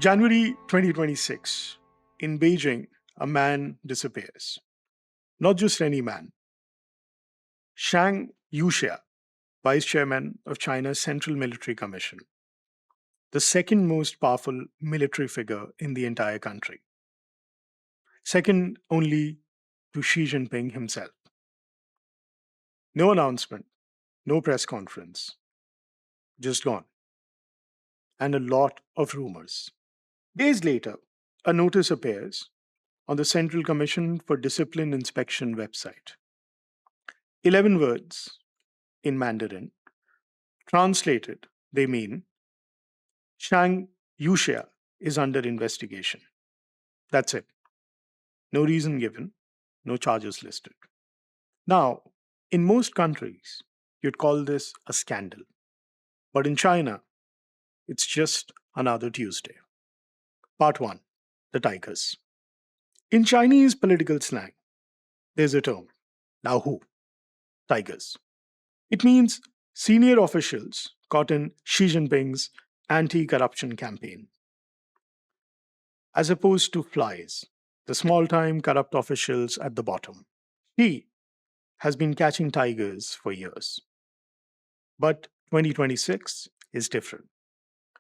January 2026. In Beijing, a man disappears. Not just any man. Zhang Youxia, vice chairman of China's Central Military Commission, the second most powerful military figure in the entire country. Second only to Xi Jinping himself. No announcement, no press conference, just gone. And a lot of rumors. Days later, a notice appears on the Central Commission for Discipline Inspection website. 11 words in Mandarin. Translated, they mean Zhang Youxia is under investigation. That's it. No reason given, no charges listed. Now, in most countries, you'd call this a scandal. But in China, it's just another Tuesday. Part 1. The Tigers. In Chinese political slang, there's a term, Lao Hu, Tigers. It means senior officials caught in Xi Jinping's anti-corruption campaign. As opposed to flies, the small-time corrupt officials at the bottom. He has been catching tigers for years. But 2026 is different.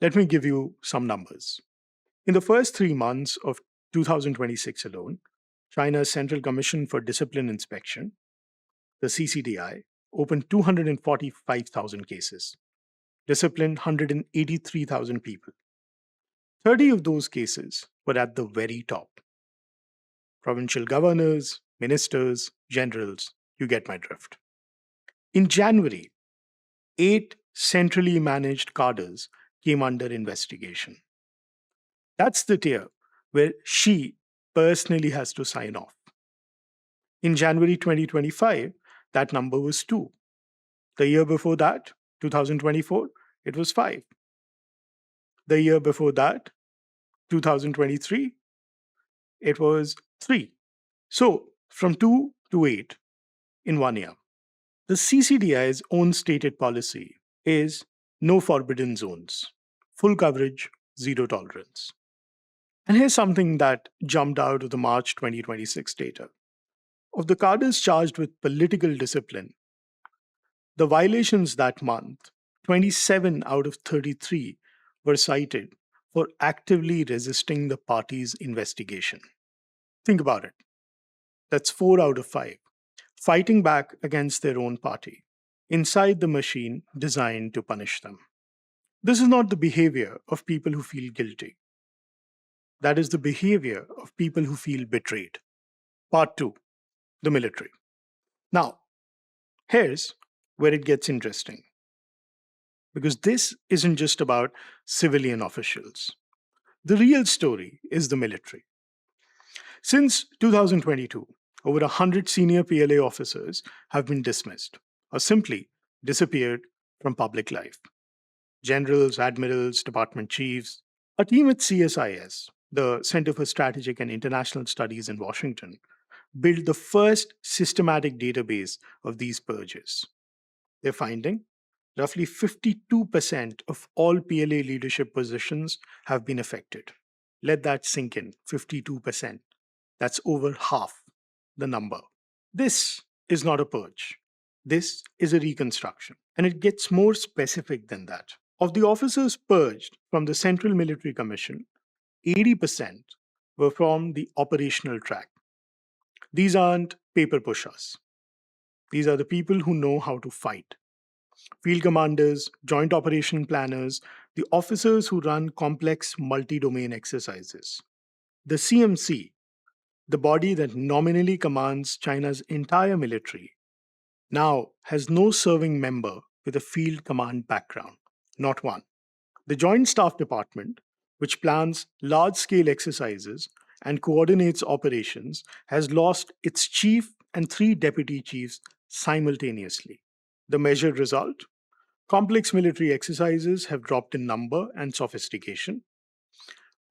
Let me give you some numbers. In the first 3 months of 2026 alone, China's Central Commission for Discipline Inspection, the CCDI, opened 245,000 cases, disciplined 183,000 people. 30 of those cases were at the very top. Provincial governors, ministers, generals, you get my drift. In January, 8 centrally managed cadres came under investigation. That's the tier where Xi personally has to sign off. In January 2025, that number was 2. The year before that, 2024, it was 5. The year before that, 2023, it was 3. So, from 2 to 8 in 1 year. The CCDI's own stated policy is no forbidden zones, full coverage, zero tolerance. And here's something that jumped out of the March 2026 data. Of the cadres charged with political discipline, the violations that month, 27 out of 33 were cited for actively resisting the party's investigation. Think about it. That's 4 out of 5. Fighting back against their own party, inside the machine designed to punish them. This is not the behavior of people who feel guilty. That is the behavior of people who feel betrayed. Part 2. The military. Now, here's where it gets interesting. Because this isn't just about civilian officials. The real story is the military. Since 2022, over 100 senior PLA officers have been dismissed or simply disappeared from public life. Generals, admirals, department chiefs. A team at CSIS, the Center for Strategic and International Studies in Washington, built the first systematic database of these purges. They're finding roughly 52% of all PLA leadership positions have been affected. Let that sink in, 52%. That's over half the number. This is not a purge. This is a reconstruction. And it gets more specific than that. Of the officers purged from the Central Military Commission, 80% were from the operational track. These aren't paper pushers. These are the people who know how to fight. Field commanders, joint operation planners, the officers who run complex multi-domain exercises. The CMC, the body that nominally commands China's entire military, now has no serving member with a field command background. Not one. The Joint Staff Department, which plans large-scale exercises and coordinates operations, has lost its chief and 3 deputy chiefs simultaneously. The measured result? Complex military exercises have dropped in number and sophistication.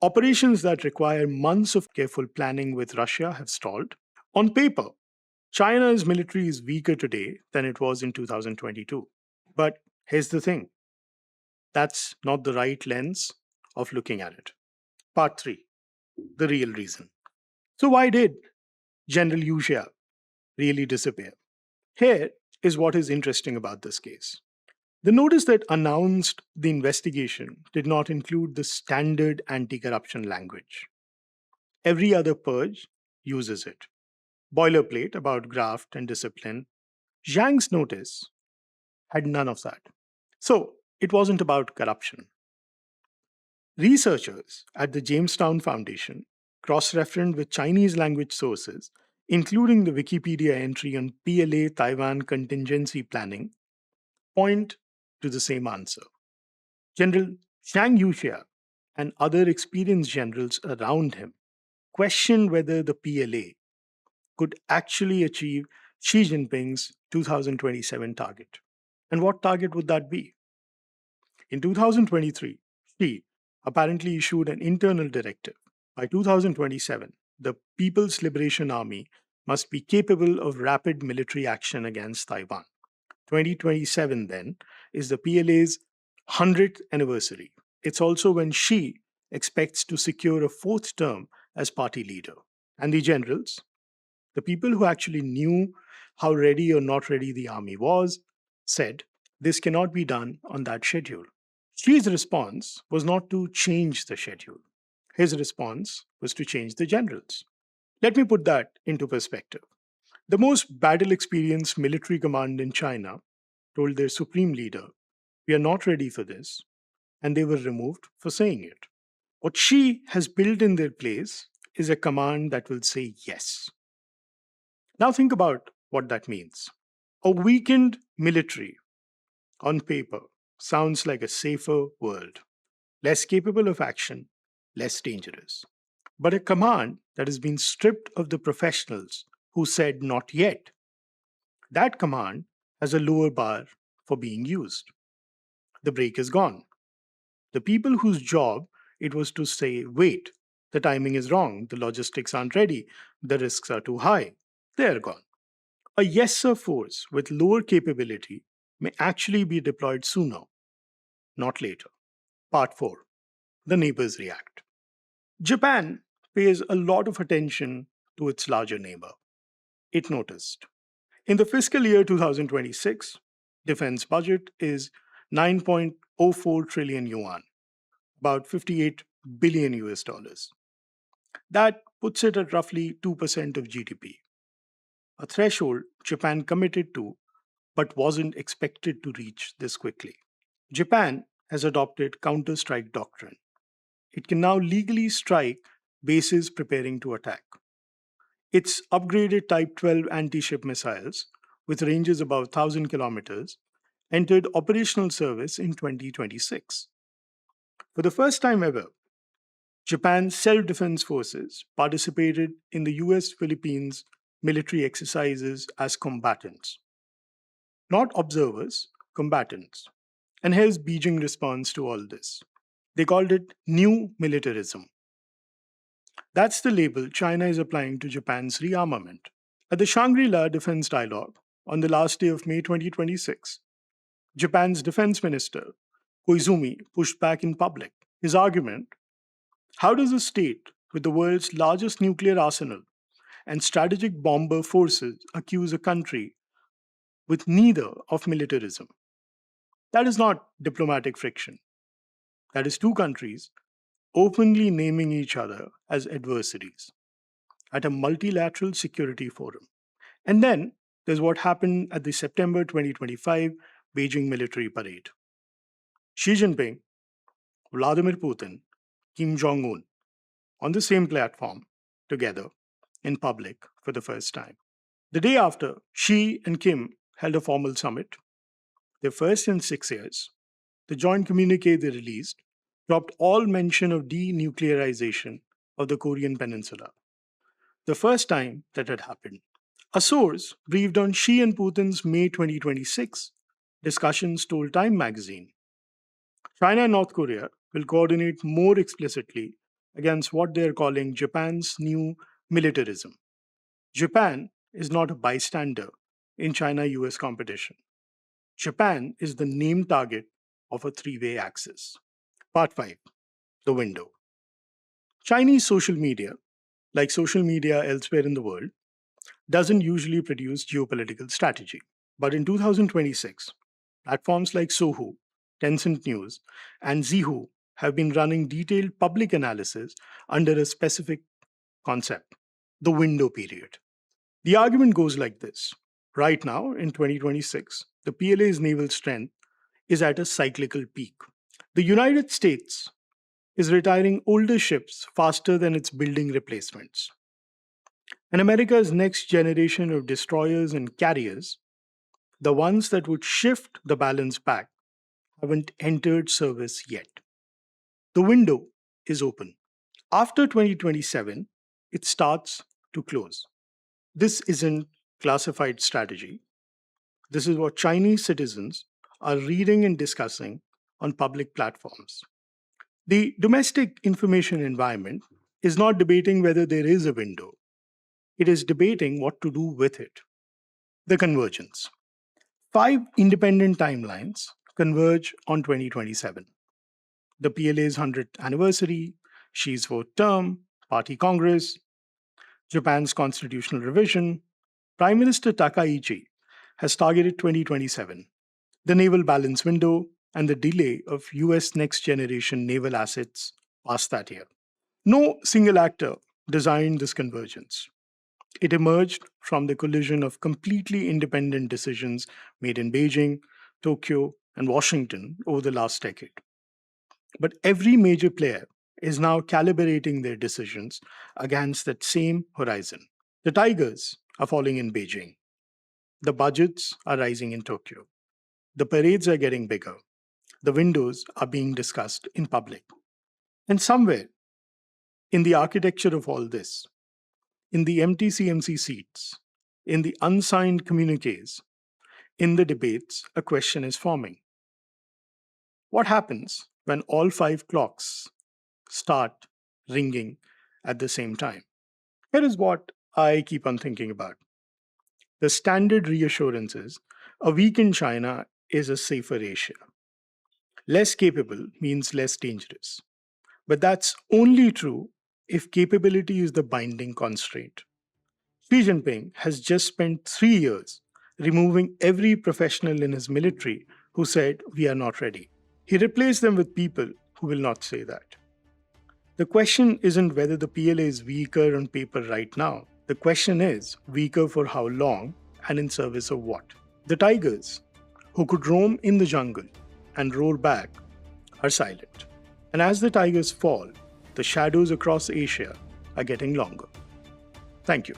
Operations that require months of careful planning with Russia have stalled. On paper, China's military is weaker today than it was in 2022. But here's the thing. That's not the right lens of looking at it. Part 3, the real reason. So, why did General Youxia really disappear? Here is what is interesting about this case. The notice that announced the investigation did not include the standard anti corruption language. Every other purge uses it. Boilerplate about graft and discipline. Zhang's notice had none of that. So, it wasn't about corruption. Researchers at the Jamestown Foundation cross referenced with Chinese language sources, including the Wikipedia entry on PLA Taiwan contingency planning, point to the same answer. General Zhang Youxia and other experienced generals around him questioned whether the PLA could actually achieve Xi Jinping's 2027 target. And what target would that be? In 2023, Xi apparently issued an internal directive. By 2027, the People's Liberation Army must be capable of rapid military action against Taiwan. 2027, then, is the PLA's 100th anniversary. It's also when Xi expects to secure a fourth term as party leader. And the generals, the people who actually knew how ready or not ready the army was, said this cannot be done on that schedule. Xi's response was not to change the schedule. His response was to change the generals. Let me put that into perspective. The most battle experienced military command in China told their supreme leader, "We are not ready for this," and they were removed for saying it. What Xi has built in their place is a command that will say yes. Now think about what that means. A weakened military, on paper, sounds like a safer world, less capable of action, less dangerous. But a command that has been stripped of the professionals who said not yet, that command has a lower bar for being used. The brake is gone. The people whose job it was to say, wait, the timing is wrong, the logistics aren't ready, the risks are too high, they're gone. A yes sir force with lower capability may actually be deployed sooner, not later. Part 4, the neighbors react. Japan pays a lot of attention to its larger neighbor. It noticed. In the fiscal year 2026, defense budget is 9.04 trillion yuan, about 58 billion US dollars. That puts it at roughly 2% of GDP, a threshold Japan committed to but wasn't expected to reach this quickly. Japan has adopted counter-strike doctrine. It can now legally strike bases preparing to attack. Its upgraded Type 12 anti-ship missiles, with ranges above 1,000 kilometers, entered operational service in 2026. For the first time ever, Japan's self-defense forces participated in the US-Philippines military exercises as combatants. Not observers, combatants. And here's Beijing's response to all this. They called it new militarism. That's the label China is applying to Japan's rearmament. At the Shangri-La Defense Dialogue on the last day of May 2026, Japan's defense minister, Koizumi, pushed back in public. His argument: how does a state with the world's largest nuclear arsenal and strategic bomber forces accuse a country with neither of militarism? That is not diplomatic friction. That is two countries openly naming each other as adversaries at a multilateral security forum. And then there's what happened at the September 2025 Beijing military parade. Xi Jinping, Vladimir Putin, Kim Jong un on the same platform together in public for the first time. The day after, Xi and Kim held a formal summit, their first in 6 years. The joint communique they released dropped all mention of denuclearization of the Korean Peninsula. The first time that had happened. A source briefed on Xi and Putin's May 2026 discussions told Time magazine China and North Korea will coordinate more explicitly against what they are calling Japan's new militarism. Japan is not a bystander in China US competition. Japan is the named target of a three-way axis. Part 5, the window. Chinese social media, like social media elsewhere in the world, doesn't usually produce geopolitical strategy. But in 2026, platforms like Sohu, Tencent News, and Zhihu have been running detailed public analysis under a specific concept, the window period. The argument goes like this. Right now, in 2026, the PLA's naval strength is at a cyclical peak. The United States is retiring older ships faster than it's building replacements. And America's next generation of destroyers and carriers, the ones that would shift the balance back, haven't entered service yet. The window is open. After 2027, it starts to close. This isn't classified strategy. This is what Chinese citizens are reading and discussing on public platforms. The domestic information environment is not debating whether there is a window. It is debating what to do with it. The convergence. 5 independent timelines converge on 2027. The PLA's 100th anniversary, Xi's fourth term, Party Congress, Japan's constitutional revision. Prime Minister Takaichi has targeted 2027, the naval balance window, and the delay of US next generation naval assets past that year. No single actor designed this convergence. It emerged from the collision of completely independent decisions made in Beijing, Tokyo, and Washington over the last decade. But every major player is now calibrating their decisions against that same horizon. The tigers are falling in Beijing. The budgets are rising in Tokyo. The parades are getting bigger. The windows are being discussed in public. And somewhere in the architecture of all this, in the empty CMC seats, in the unsigned communiques, in the debates, a question is forming. What happens when all 5 clocks start ringing at the same time? Here is what I keep on thinking about. The standard reassurance is a weakened China is a safer Asia. Less capable means less dangerous. But that's only true if capability is the binding constraint. Xi Jinping has just spent 3 years removing every professional in his military who said, "We are not ready." He replaced them with people who will not say that. The question isn't whether the PLA is weaker on paper right now. The question is weaker for how long and in service of what. The tigers, who could roam in the jungle and roar back, are silent. And as the tigers fall, the shadows across Asia are getting longer. Thank you.